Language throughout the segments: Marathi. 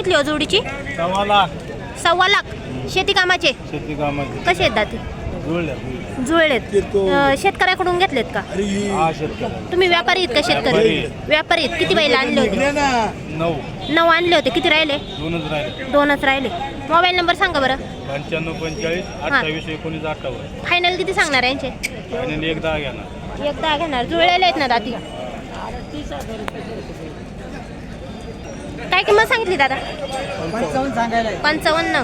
सांगितली हो जोडीची? 1.25 लाख. 1.25 लाख. शेती कामाचे शेती कामाचे कसे आहेत दाती? जुळलेत. शेतकऱ्याकडून घेतलेत का? हा शेतकरी. तुम्ही व्यापारी आहेत का शेतकरी? व्यापारी आहेत. किती बैल आणले होते? 9. 9 आणले होते. किती राहिले? 2च राहिले. 2च राहिले. मोबाईल नंबर सांगा बरं. 95 45 28 19 58. फायनल किती सांगणार यांचे? आणि एकदा घेणार. एकदा घेणार. जुळलेले आहेत ना दाती? काय किंमत सांगितली दादा? 55.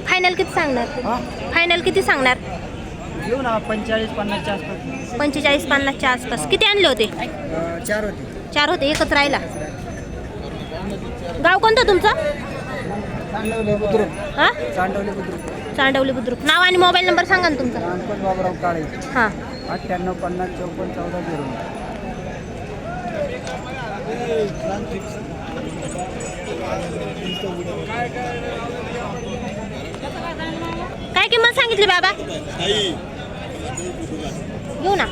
फायनल किती सांगणार? फायनल किती सांगणार? घेऊ ना 45-50च्या आसपास. 45-50च्या आसपास. किती आणले होते? 4 होते. 4 होते. एकच राहिला. गाव कोणतं तुमचं? चांडवली बुद्रुक. हां, चांडवली बुद्रुक. चांडवली बुद्रुक. नाव आणि मोबाईल नंबर सांगा ना तुमचा. रामपत बाबराव काळे. हां, 98 50 54 14 0. काय किंमत सांगितली बाबा? घेऊ ना.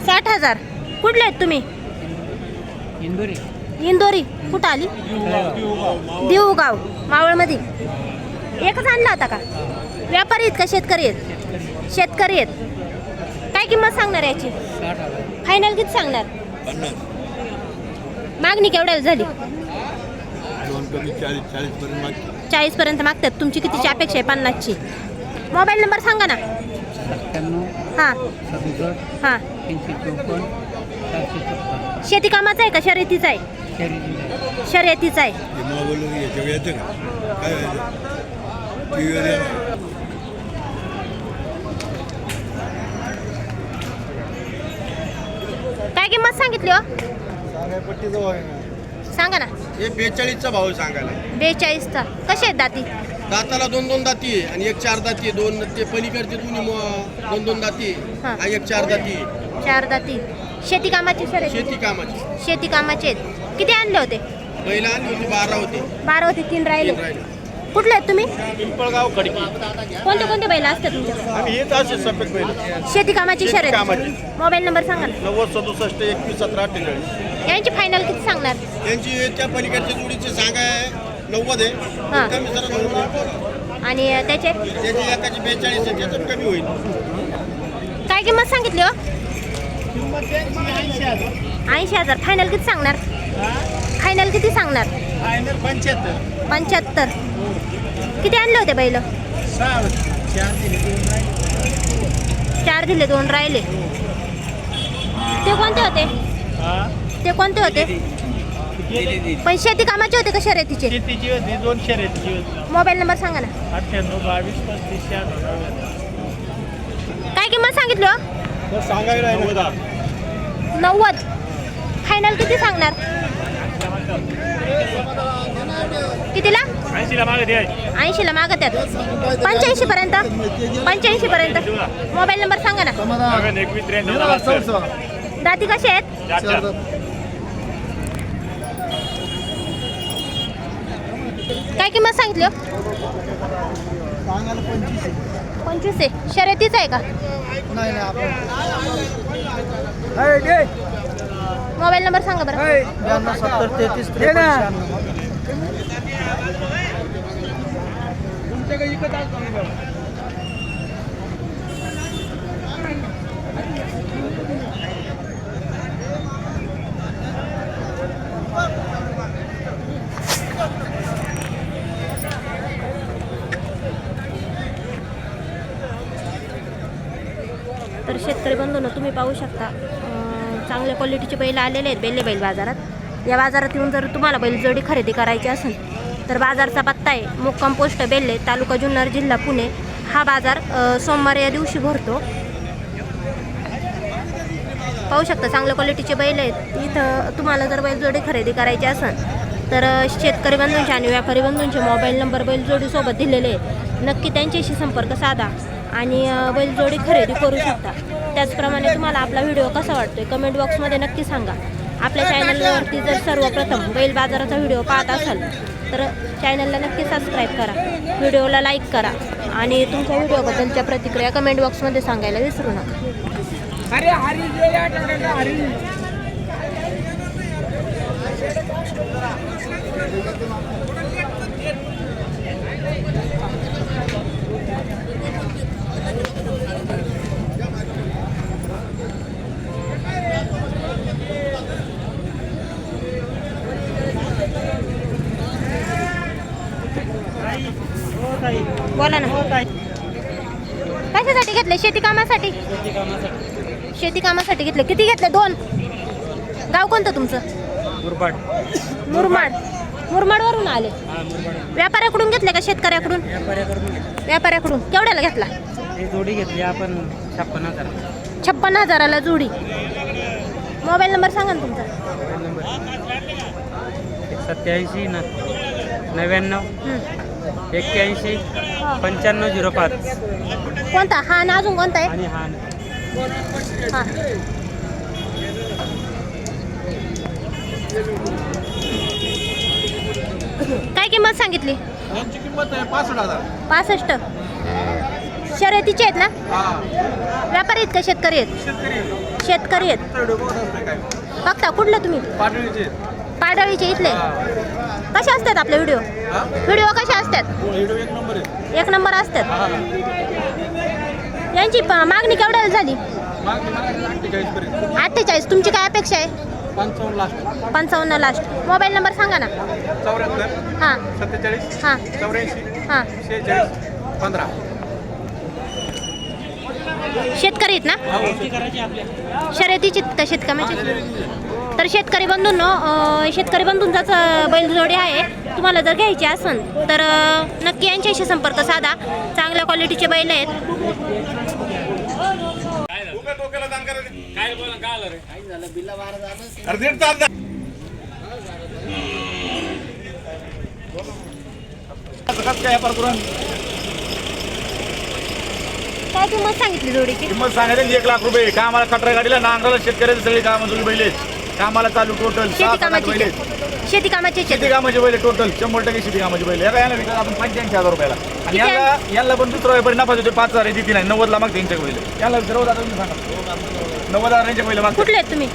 60,000. कुठले आहेत तुम्ही? इंदोरी. इंदोरी. कुठं आली? देऊगाव. मावळमध्ये. एकच आणला होता का? व्यापारी आहेत का शेतकरी आहेत? शेतकरी आहेत. काय किंमत सांगणार याची? 60,000. फायनल किती सांगणार? मागणी केवढ्याला झाली? 40 पर्यंत मागतात. तुमची कितीची अपेक्षा आहे? 50ची. मोबाईल नंबर सांगा ना. 97 हां 67 हां. 354 456. शेती कामाचा आहे का शर्यतीचा आहे? शर्यतीचा आहे. काय किंमत सांगितली हो? सांगा ना. हे 42चा भाव सांगायला. 42चा. कसे आहेत दाती? दाताला 2 दाती आहे आणि एक 4 दाती आहे. 2 ते पलीकडचे दोन्ही 2 दाती आहे. हां. हा एक 4 दाती आहे. 4 दाती. शेती कामाची शर्यत? शेती कामाची. शेती कामाचे आहेत. किती आणले होते? बैल आणली होती 12 होते. 12 होते. 3 राहिले. 3 राहिले. कुठले आहेत तुम्ही? पिंपळगाव खडकी. कोणते कोणते बैल असतात तुमच्या? आम्ही हेच असे सफेद बैल. शेती कामाची शेती शर्यत. कामाची. मोबाईल नंबर सांगा ना. 90 67 21 17 48. यांची फायनल किती सांगणार? त्यांची त्या पलीकडच्या जोडीचे सांगाय 90 आहे. हां. कमी जरा 90. आणि त्याचे त्याची एकाची 42 आहे. त्याच्यात कमी होईल. काय किंमत सांगितली हो? 80,000. फायनल किती सांगणार? फायनल किती सांगणार? 75. किती आणले होते बैल? 4 दिले. 2 राहिले. ते कोणते होते? ते कोणते होते? पण शेती कामाचे होते का शर्यतीचे? शेतीची होती 2 शर्यतीची होती. मोबाईल नंबर सांगा ना. 98 22 35 96. काय किंमत सांगितली हो? सांगायला 90. फायनल किती सांगणार? कितीला? 80ला मागे द्या. 80ला मागत आहेत. 85 पर्यंत. 85 पर्यंत. मोबाईल नंबर सांगा ना. 21 53 दाती कसे आहेत? 4. काय किंमत सांगितली हो? 25 आहे. शर्यतीच आहे का? मोबाईल नंबर सांगा बरं. 70 33 53. तर शेतकरी बंधूंनो, तुम्ही पाहू शकता चांगल्या क्वालिटीचे बैल आलेले आहेत बेल्ले बैल बाजारात. या बाजारात येऊन जर तुम्हाला बैलजोडी खरेदी करायची असेल तर बाजारचा पत्ता आहे मुक्काम पोस्ट बेल्ले, तालुका जुन्नर, जिल्हा पुणे. हा बाजार सोमवार या दिवशी भरतो. पाहू शकता चांगल्या क्वालिटीचे बैल आहेत. इथं तुम्हाला जर बैलजोडी खरेदी करायची असेल तर शेतकरी बंधूंचे आणि व्यापारी बंधूंचे मोबाईल नंबर बैलजोडीसोबत दिलेले आहेत. नक्की त्यांच्याशी संपर्क साधा आणि बैलजोडी खरेदी करू शकता. त्याचप्रमाणे तुम्हाला आपला व्हिडिओ कसा वाटतोय कमेंट बॉक्समध्ये नक्की सांगा. आपल्या चॅनलवरती जर सर्वप्रथम बैल बाजाराचा व्हिडिओ पाहत असाल तर चॅनलला नक्की सबस्क्राईब करा, व्हिडिओला लाईक करा आणि तुमच्या व्हिडिओबद्दलच्या प्रतिक्रिया कमेंट बॉक्समध्ये सांगायला विसरू नका. हरी बोला ना. कशासाठी घेतले? शेती कामासाठी. शेती कामासाठी घेतले. किती घेतले? 2. गाव कोणतं तुमचं? मुरबाड. मुरमाड. मुरमाडवरून आले. व्यापाऱ्याकडून घेतले का शेतकऱ्याकडून? व्यापाऱ्याकडून. केवढ्याला घेतला? ही जोडी घेतली आपण 56,000. 56,000ला जोडी. मोबाईल नंबर सांगा ना तुमचा. 87 99 हं. 81 9505. कोणता? हा ना अजून कोणता आहे? आणि हा हा. काय किंमत सांगितली? यांची किंमत आहे 65,000. 65. शर्यतीचे आहेत ना? व्यापारी आहेत का शेतकरी आहेत? शेतकरी आहेत. बघता कुठलं तुम्ही? पाडळीचे इथले. कसे असतात आपले व्हिडिओ? व्हिडिओ कसे असतात? एक नंबर असतात. यांची मागणी केवढ्याला झाली? 48. तुमची काय अपेक्षा आहे? 55 लास्ट. मोबाईल नंबर सांगा ना. 74 हां 47 हां 84 हां. 46 15. शेतकरी आहेत ना? शर्यतीची का शेतकामाची? तर शेतकरी बंधूंचाच बैलजोडी आहे. तुम्हाला जर घ्यायची असेल तर नक्की यांच्याशी संपर्क साधा. चांगल्या क्वालिटीचे बैल आहेत. काय किंमत सांगितली जोडीची? किंमत सांगायची 1 लाख रुपये. कामाला कटरा गाडीला नांगराला शेतकऱ्याचे सगळे कामाचे बैल आहेत. कामाला चालू टोटल शेती कामाची शेती कामाचे बैल टोटल 100% शेती कामाची बैल. याला विकत आपण 85,000 रुपयाला. आणि याला पण दुसरा व्यापारी नफा देतो 5,000 आहे. देती नाही 90ला मागते यांच्या बैल. याला सर्व दादा तुम्ही सांगा 90,000 यांच्या बैल मागते. कुठले आहेत तुम्ही?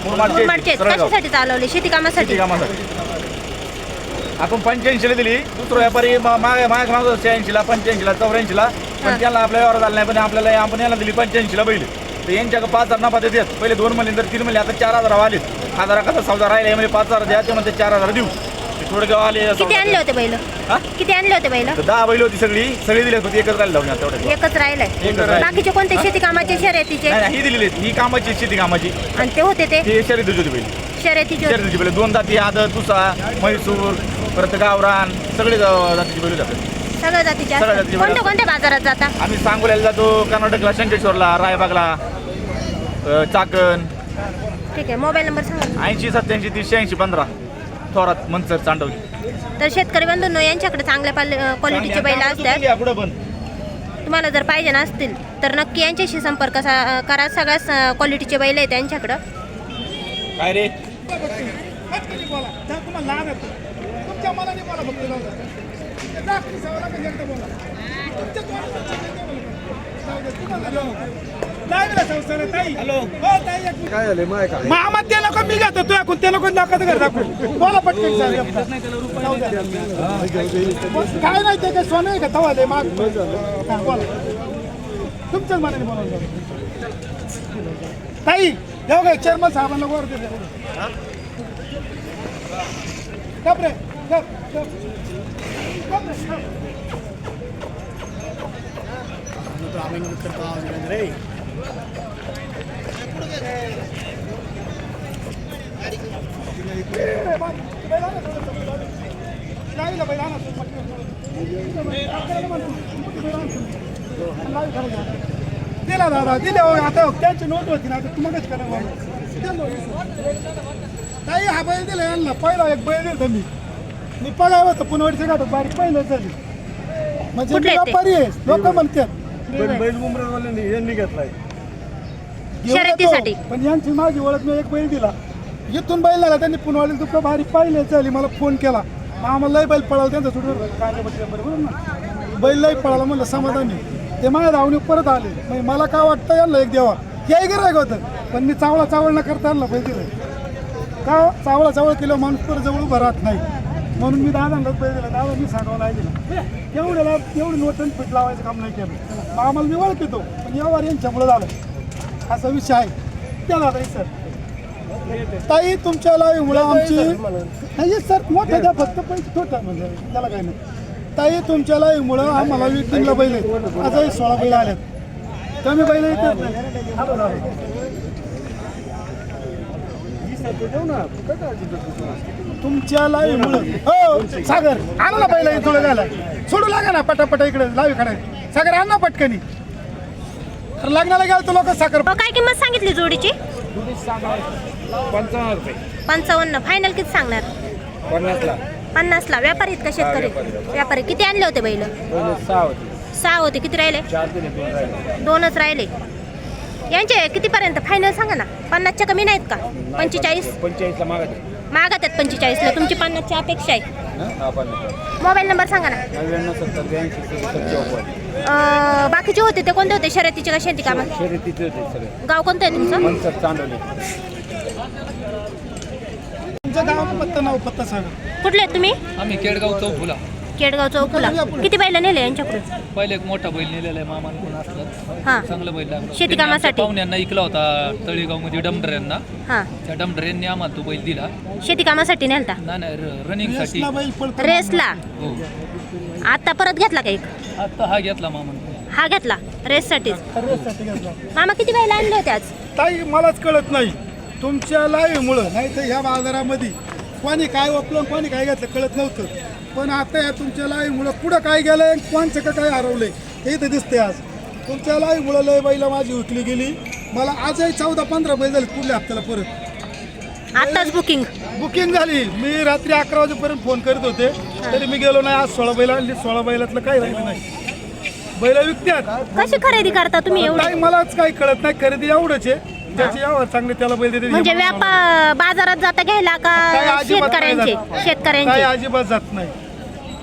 मुरमाडचे. कशासाठी चालवले? शेती कामासाठी. आपण 85ला दिली. दुसरा व्यापारी माग 86ला 85ला 84ला. पण त्याला आपल्या व्यवहार झाला नाही. पण आपल्याला आपण याला दिली 85ला बैल. तर यांच्याकडे 5,000 नफा देतात. पहिले 2 महिने तर 3 महिने आता 4,000 आले. 1,000 कसा सौदा राहिला यामध्ये 5,000 द्या. ते म्हणते 4,000 देऊ. ते थोडं गाव आले. किती आणले होते बैल? किती आणले होते बैल? 10 बैल होती सगळी दिली होती. एकच राहिली लावून तेवढं. एकच राहिलाय. बाकीचे कोणते शेती कामाचे शर्यतीचे? नाही ही दिलेली ही कामाची शेती कामाची. आणि ते होते ते शर्यतीची होती बैल. शर्यतीचे बैल 2 जाती आदत तुसा म्हैसूर परत गावरान सगळे जातीची बैल जातात. सगळ्या जातीचे सगळ्या असतात. जातीचे कोणत्या कोणत्या बाजारात जाता? आम्ही सांगोल्याला जातो. कर्नाटकला शंकेश्वरला रायबागला चाकण. ठीक आहे. मोबाईल नंबर सांगा. 80 87 30 80 15 थोरात मनसर चांडवली. तर शेतकरी बंधूंनो यांच्याकडे चांगल्या क्वालिटीचे बैल असतात. पुढे पण तुम्हाला जर पाहिजे नसतील तर नक्की यांच्याशी संपर्क करा. सगळ्याच क्वालिटीचे बैल आहेत त्यांच्याकडं. काय रे काय झाले माय काय मामा ते लोक मी घेतो तू ऐकून ते लोक दाखवत घर दाखवून बोला पटकन काय नाही ते काय सोनं आहे का तवाले माग बोला तुमच्याच मनाने बोला ताई जाऊ काय चेअरमन साहेबांना वर दे गप रे गप गप गप रे दिला दादा दिले आता त्यांची नोट होती ना आता तुम्हालाच करा ताई हा बैल दिला यांना पहिला एक बैल दिला मी पगाय होतं पुनवाडीच्या घाटात बारीक पहिलं झाली म्हणजे व्यापारी आहे लोक म्हणतात बैल मुंबईवाल्यांनी यांनी घेतलाय शर्यतीसाठी. पण यांची माझी ओळख मी एक बैल दिला इथून बैल लागला त्यांनी पुनवाडी तुला भारी पाहिले झाली मला फोन केला आम्हाला लय बैल पळाला त्यांचा सुटवर बरोबर ना बैल लय पळाला म्हणलं समाधानी ते माझ्या धावणे परत आले म्हणजे मला काय वाटतं यांना एक देवा हे गिरायक होतं पण मी चावळ न करता यांना बैल दिलं का चावळ केलं माणूस परत जवळ उभं राहत नाही म्हणून मी दादांनाच बैल दिला. दादा मी सांगावं नाही दिला एवढ्याला एवढं नोटन पीठ लावायचं काम नाही केलं. मग आम्हाला मी ओळखतो पण यावर यांच्यामुळं झालं असा विषय आहे. त्या दादा सर ताई तुमच्या लाईव्हमुळं आमची नाही सर मोठं द्या फक्त पैसे छोटं म्हणजे त्याला काही नाही. ताई तुमच्या लाईव्हमुळं आम्हाला विकटिंगला बैल आहेत. आजही 16 बैल आल्यात. कमी बैल येतात नाही. हा बघा. तुमच्या लाईव्हमुळं हो सागर आणा ना बैल थोडं झालं सोडू लागा ना पटापटा इकडे लाईव्ह काढायला. सागर आण ना पटकनी. अरे लग्नाला गेलं तर लोक साखर काय किंमत सांगितली जोडीची? 55 रुपये. 55. फायनल किती सांगणार? 50 ला. व्यापारी आहेत का शेतकरी? व्यापारी. किती आणले होते बैल? 6 होते. किती राहिले? 2च राहिले. यांचे कितीपर्यंत फायनल सांगा ना. 50च्या कमी नाहीत का? 45 ला मागत आहेत. 45 ला. तुमची 50ची अपेक्षा आहे. मोबाईल नंबर सांगा ना. 99 बाकीचे होते ते कोणते होते? शर्यतीचे का शेती कामात? शर्यतीचे होते सगळे. गाव कोणतं आहे तुमचं? मनसर चांदोली. तुमचं गाव पत्ता नाव पत्ता सांगा. कुठले आहेत तुम्ही? आम्ही केडगाव चौफुला. केडगाव चौकुला. किती बैल नेले यांच्याकडून? पहिले एक मोठा बैल नेलेला आहे मामाला कोण असलं हां. चांगलं बैल लागलं. शेती त्यांनी कामासाठी? आमच्या पाहुण्यांना ऐकला होता तळेगाव मध्ये डमडऱ्यांना. हां. त्या डमडऱ्यांनी आम्हाला तो बैल दिला. शेती कामासाठी नेलता? नाही रनिंग साठी. रेसला बैल पळतो. रेसला. हो. आता परत घेतला का एक? आता हा घेतला मामाने. हा घेतला रेससाठीच. रेससाठी घेतला. मामा किती बैल आणले होते आज? ताई मलाच कळत नाही तुमच्या लाईव्हमुळं नाही तर ह्या बाजारामध्ये कोणी काय वापलं कोणी काय घेतलं कळत नव्हतं. पण आता या तुमच्या लाईव्हमुळं पुढं काय गेलंय कोणचं का काय हरवलंय हे इथं दिसतंय. आज तुमच्या लाईव्हमुळं लय बैला माझी विकली गेली. मला आजही 14-15 बैल झाले पुढल्या हप्त्याला परत. आताच बुकिंग. बुकिंग झाली. मी रात्री 11 वाजेपर्यंत फोन करत होते तरी मी गेलो नाही. आज 16 बैल आणली. 16 बैलातलं काही राहिलं नाही. बैल विकत्यात. कशी खरेदी करता तुम्ही एवढं? ताई मलाच काही कळत नाही. खरेदी एवढंच आहे ज्याची यावर चांगले त्याला बैल देते. म्हणजे व्यापार बाजारात जाता घ्यायला का काय अजिबात नाही शेतकऱ्यांचे? जात. काय शेतकऱ्यांचे. अजिबात जात नाही.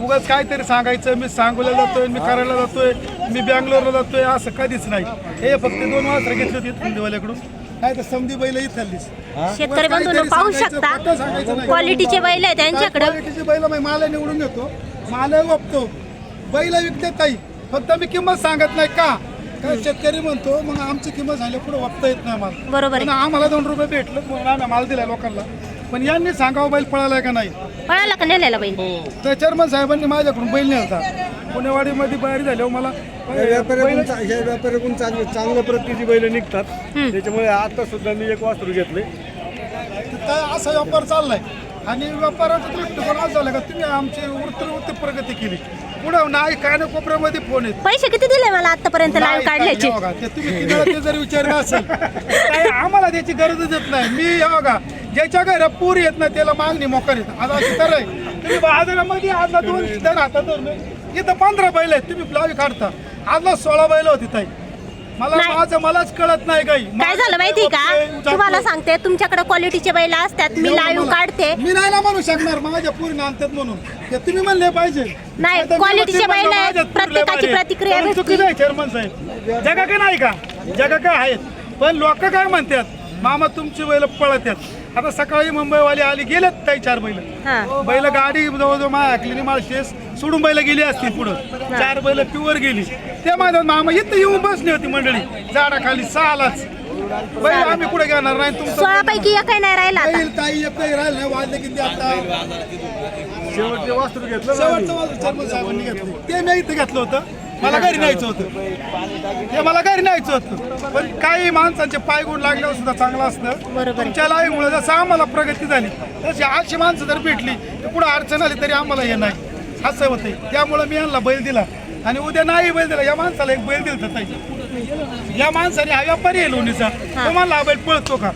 उगाच काहीतरी सांगायचं मी सांगोला जातोय मी करायला जातोय मी बँगलोरला जातोय असं कधीच नाही. हे फक्त 2 वाजता घेतली होती थंडीवाल्याकडून. काय तर समधी बैल इथलीच. शेतकरी बंधूंनो पाहू शकता क्वालिटीचे बैल आहे त्यांच्याकडे. क्वालिटीचे बैल मी माल निवडून घेतो माल वापतो बैल विकते ताई. फक्त मी किंमत सांगत नाही का काय शेतकरी म्हणतो मग आमची किंमत झाली पुढे वापता येत नाही माल. बरोबर पण आहे. आम्हाला 2 रुपये भेटलं म्हणून आम्ही माल दिला लोकांना. पण यांनी सांगावं बैल पळालाय का नाही. पळाला का नेलेला बैल? तर चेअरमन साहेबांनी माझ्याकडून बैल नेलता. पुणेवाडीमध्ये बाहेर झाल्यावर मला व्यापाऱ्याकडून चांगल्या प्रतीची बैल निघतात. त्याच्यामुळे आता सुद्धा मी एक वासरू घेतले. तर असा व्यापार चाललाय आणि व्यापाराचा दृष्टिकोन असं झाला का तुम्ही आमची वृत्ती प्रगती केली. पुढं नाही काय ना कोपऱ्यामध्ये फोन येत. पैसे किती दिले मला आतापर्यंत लाईव्ह काढल्याचे? हे बघा, ते तुम्ही किनाला ते जर विचारलं असेल काय आम्हाला त्याची गरजच येत नाही. मी हे बघा ज्याच्या घरा पूर येत नाही त्याला मागणी मोकार येत. आज असं तर आहे तुम्ही बाजारामध्ये आज 2 दर हातात धरून इथं 15 बैल आहेत तुम्ही लावी काढता. आज 16 बैल होती ताई. मलाच कळत नाही काही. काय झालं माहिती का? तुम्हाला सांगते तुमच्याकडे क्वालिटीचे बैल असतात. मी लाईव्ह काढते. मी नाही ना म्हणू शकणार माझ्या पूर्ण आणतात म्हणून ते तुम्ही म्हणले पाहिजे. नाही, क्वालिटीचे बैल आहेत. प्रत्येकाची प्रतिक्रिया भेटते. चुकीचं आहे चेअरमन साहेब. जगा का नाही का जगा का आहेत पण लोक काय म्हणतात मामा तुमची बैल पळत आहेत. आता सकाळी मुंबईवाली आली गेलेत ताई 4 बैल. हां. बैल गाडी जवळजवळ मायाकली माळशेस सोडून बैल गेली असती पुढं. 4 बैल प्युअर गेली. ते माझ्या मामा इथं येऊन बसली होती मंडळी झाडाखाली 6लाच. बैल आम्ही पुढे घेणार नाही. तुमचं 16 पैकी एकही नाही राहिला आता. बैल ताई एक काही राहिलं नाही. वाजले किती आता शेवटचे वासरू घेतलं. शेवटचं वाजलं चेअरमन साहेबांनी घेतलं. ते मी इथं घेतलं होतं. मला घरी न्यायचं होतं. ते मला घरी न्यायचं होतं. पण काही माणसांचे पाय गुण लागल्यावर सुद्धा चांगलं असतं. बरोबर. तुमच्या लाईमुळे जसं आम्हाला प्रगती झाली तशी 800 माणसं जर भेटली तर पुढे अडचण आली तरी आम्हाला हे नाही असं होते. त्यामुळे मी यांना बैल दिला आणि उद्या नाही बैल दिला. या माणसाला एक बैल दिलं ताई. या माणसाने हा व्यापारी आहे लोणीचा तो मला हा बैल पळतो का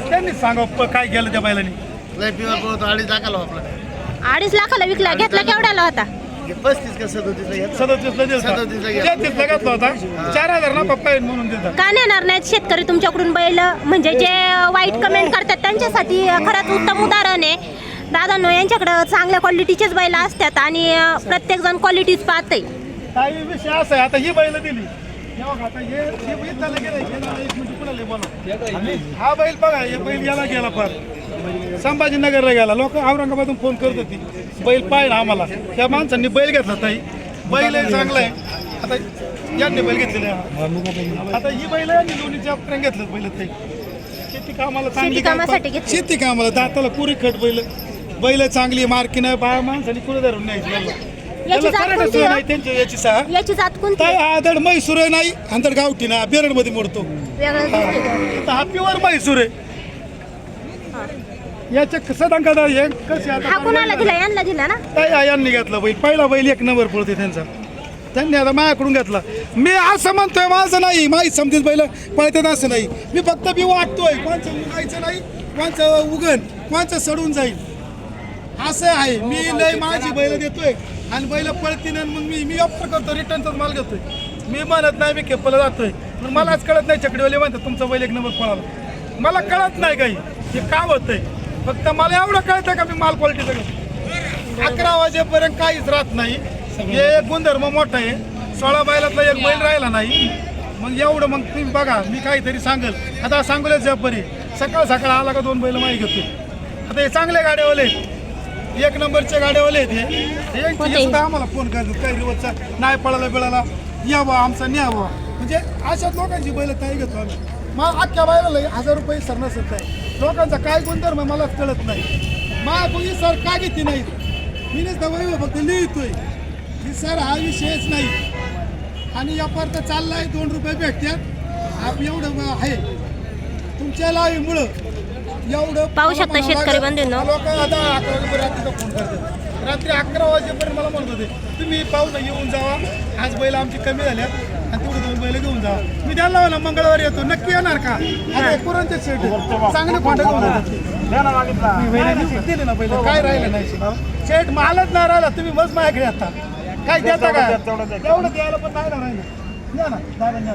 त्यांनी सांगा काय केलं त्या बैलांनी. 2.5 लाखाला विकला. घेतला केवढ्याला होता? 35 का 37 37ला घेतला होता. 4000 ना पप्पा म्हणून देतात. का नेणार नाहीत शेतकरी तुमच्याकडून बैल? म्हणजे जे वाईट कमेंट करतात त्यांच्यासाठी खरंच उत्तम उदाहरण आहे. दादांनो यांच्याकडे चांगल्या क्वालिटीचेच बैल असतात आणि प्रत्येक जण क्वालिटीच पाहते. काही विषय असा आहे आता ही बैल दिली हे बघा आता हे इथं गेलं एक मिनिट कुणाला बोला. हा बैल बघा हे बैल याला गेला फार संभाजीनगरला गेला, लोक औरंगाबादून फोन करत होती बैल पाहिजे आम्हाला. त्या माणसांनी बैल घेतला ताई, बैल आहे चांगला आहे. आता यांनी बैल घेतलेले आहे. आता ही बैल यांनी दोन्हीच्या प्रेम घेतलं बैल ताई. शेती कामाला चांगली, शेती कामासाठी घेतली. शेती कामाला दाताला पुरी खट बैल चांगली, मार्की नाही, बाया माणसाने कुठे धरून न्यायची बैल. याची त्याला जात करायचं कोणती नाही आहे? त्यांची याची सहा याची जात कोणती काय आहे? आदड म्हैसूर नाही, आंधड गावठी ना, बेरडमध्ये मोडतो. वेगळं दिसते. आता हा प्युअर म्हैसूर आहे. याच्या सदांका हे कसे हा कुणाला दिला? यांना दिला ना? काय यांनी घेतला बैल, पहिला बैल 1 नंबर पळते त्यांचा. त्यांनी आता माझ्याकडून घेतला. मी असं म्हणतोय माझं नाही, माहीत समजेल बैल पळतात असं नाही. मी फक्त मी वाटतोय कोणचं उगायचं नाही, कोणचं उगन, कोणचं सडून जाईल असं आहे. मी लय माझी बैल देतोय आणि बैल पळतीन आणि मग मी ऑफर करतो, रिटर्नचाच माल घेतोय. मी म्हणत नाही मी खेपला जातोय, पण मलाच कळत नाही. चकडीवाले म्हणतात तुमचा बैल 1 नंबर पळाला. मला कळत नाही काही हे का होतंय. फक्त मला एवढं कळतं का मी माल क्वालिटीचं घेतो. 11 वाजेपर्यंत काहीच राहत नाही. हे एक गुणधर्म मोठा आहे. 16 बैलातला एक बैल राहिला नाही. मग एवढं मग तुम्ही बघा, मी काहीतरी सांगेल. आता सांगूया जबरी सकाळ सकाळ आला का 2 बैल माही घेतो. आता हे चांगले गाड्यावाले आहेत, 1 नंबरचे गाड्यावाले आहेत. हे सुद्धा आम्हाला फोन करतात काही दिवसचा नाही पळाला बिळाला या बा आमचा न्या बा. म्हणजे अशाच लोकांची बैल काही घेतो आम्ही. मग अख्ख्या बैलाला 1000 रुपये सर नसत आहे. लोकांचा काय गुणधर्म मला कळत नाही. मा कोणी सर का घेते नाही. मी नाही फक्त लिहितोय की सर हा विषयच नाही. आणि व्यापार तर चाललाय, 2 रुपये भेटतात. आप एवढं आहे तुमच्या लाईमुळं एवढं पाहू शकता शेतकरी बंधूंनो. लोक आता 11 रात्रीचा फोन करतात. रात्री 11 वाजेपर्यंत मला म्हणत होते तुम्ही पाहू ना येऊन जावा, आज बैल आमची कमी झाल्या आणि तेवढे 2 बैल घेऊन जावा. मी त्यांना म्हणलं मंगळवारी येतो, नक्की येणार का? आता कुरांचे सेट चांगले खोटं घेऊन जातात. दिले ना पहिले काय राहिलं नाही. शेट मालच नाही राहिला, तुम्ही मस्त माझ्याकडे आता काय देता का? एवढं द्यायला पण नाही ना राहिलं. द्या ना द्या ना.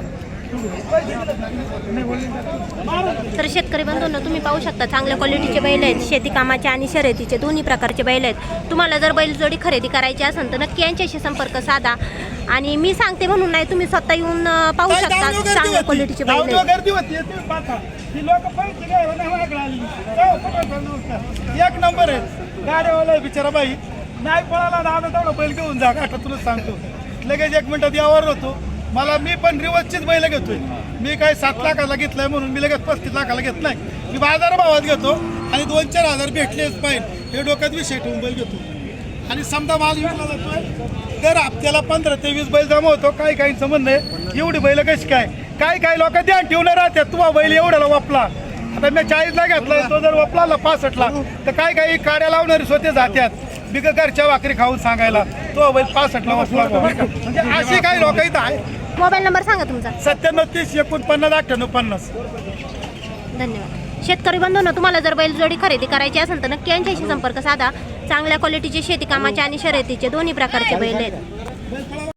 तर शेतकरी बंधूंनो, तुम्ही पाहू शकता चांगल्या क्वालिटीचे बैल आहेत. शेती कामाचे आणि शर्यतीचे दोन्ही प्रकारचे बैल आहेत. तुम्हाला जर बैलजोडी खरेदी करायची असेल तर नक्की यांच्याशी संपर्क साधा. आणि मी सांगते म्हणून नाही, तुम्ही स्वतः येऊन पाहू शकता चांगल्या क्वालिटीचे बैल आहेत. गर्दी होती तुम्ही पाहता. ही लोक पैसे घ्यायला नाही माझ्याकडे आलेली. 1 नंबर आहे गाड्यावाला बिचारा बाई नाही पळाला ना, आता तेवढा बैल घेऊन जा. आता तुला सांगतो लगेच 1 मिनिटात यावर होतो. मी पण रिवर्सचीच बैल घेतोय. मी काय 7 लाखाला घेतलाय म्हणून मी लगेच 35 लाखाला घेत नाही. मी बाजारभावात घेतो आणि 2-4 हजार भेटलेच पाहिजे हे डोक्यात विषय ठेवून बैल घेतो. आणि समजा माल विकला जातोय दर हप्त्याला 15 ते 20 बैल जमा होतो. काही काहींचं म्हणणं आहे एवढी बैल कशी काय. काही लोक ध्यान ठेवून राहतात तुझा बैल एवढ्याला वापला. आता मी 40ला घेतलाय, तो जर वापला 65ला तर काही काड्या लावणारी स्वतः जात्यात बिग घरच्या भाकरी खाऊन सांगायला तो बैल 65ला वापला. म्हणजे अशी काही लोक इथं आहे. मोबाईल नंबर सांगा तुमचा. 97 30 49 98 50. धन्यवाद. शेतकरी बंधूंनो, तुम्हाला जर बैलजोडी खरेदी करायची असेल तर नक्की यांच्याशी संपर्क साधा. चांगल्या क्वालिटीचे शेती कामाचे आणि शर्यतीचे दोन्ही प्रकारचे बैल आहेत.